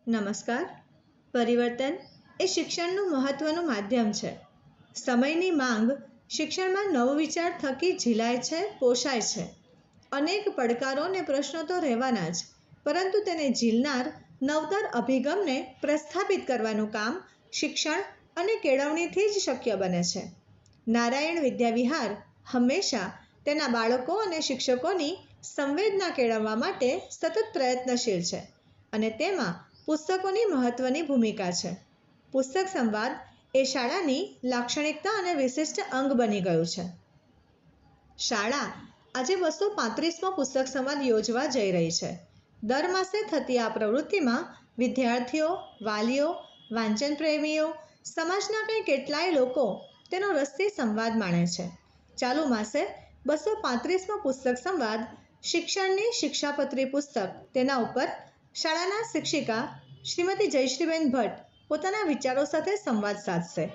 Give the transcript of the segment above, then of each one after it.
નમસ્કાર. પરિવર્તન એ શિક્ષણનું મહત્વનું માધ્યમ છે. સમયની માંગ શિક્ષણમાં નવો વિચાર થકી ઝીલાય છે, પોષાય છે. અનેક પડકારો અને પ્રશ્નો તો રહેવાના જ, પરંતુ તેને ઝીલનાર નવતર અભિગમને પ્રસ્થાપિત કરવાનું કામ શિક્ષણ અને કેળવણીથી જ શક્ય બને છે. નારાયણ વિદ્યાવિહાર હંમેશા તેના બાળકો અને શિક્ષકોની સંવેદના કેળવવા માટે સતત પ્રયત્નશીલ છે અને તેમાં પુસ્તકોની મહત્વની ભૂમિકા છે. પુસ્તક સંવાદ એ શાળાની લાક્ષણિકતા અને વિશિષ્ટ અંગ બની ગયું છે. શાળા આજે 235મો પુસ્તક સંવાદ યોજવા જઈ રહી છે. દર માસે થતી આ પ્રવૃત્તિમાં વિદ્યાર્થીઓ, વાલીઓ, વાંચન પ્રેમીઓ, સમાજના કંઈ કેટલાય લોકો તેનો રસથી સંવાદ માણે છે. ચાલુ માસે 235મો પુસ્તક સંવાદ શિક્ષણની શિક્ષાપત્રી પુસ્તક, તેના ઉપર શાળાના શિક્ષિકા શ્રીમતી જયશ્રીબેન ભટ્ટ પોતાના વિચારો સાથે સંવાદ સાધશે.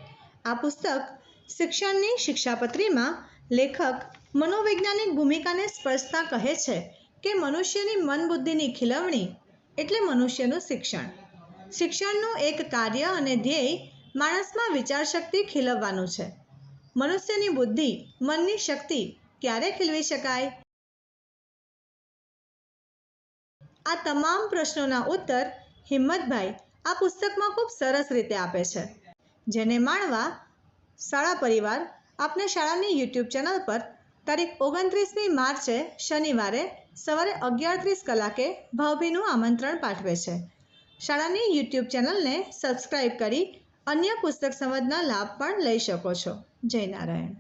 આ પુસ્તક શિક્ષણની શિક્ષાપત્રીમાં લેખક મનોવૈજ્ઞાનિક ભૂમિકાને સ્પર્શતા કહે છે કે મનુષ્યની મન બુદ્ધિની ખીલવણી એટલે મનુષ્યનું શિક્ષણ. શિક્ષણનું એક કાર્ય અને ધ્યેય માણસમાં વિચારશક્તિ ખીલવવાનું છે. મનુષ્યની બુદ્ધિ, મનની શક્તિ ક્યારે ખીલવી શકાય? આ તમામ પ્રશ્નોના ઉત્તર હિંમતભાઈ આ પુસ્તકમાં ખૂબ સરસ રીતે આપે છે, જેને માણવા શાળા પરિવાર આપને શાળાની યુટ્યુબ ચેનલ પર તારીખ 29મી માર્ચે શનિવારે સવારે 11:30 કલાકે ભાવભીનું આમંત્રણ પાઠવે છે. શાળાની યુટ્યુબ ચેનલને સબસ્ક્રાઇબ કરી અન્ય પુસ્તક સંવાદના લાભ પણ લઈ શકો છો. જય નારાયણ.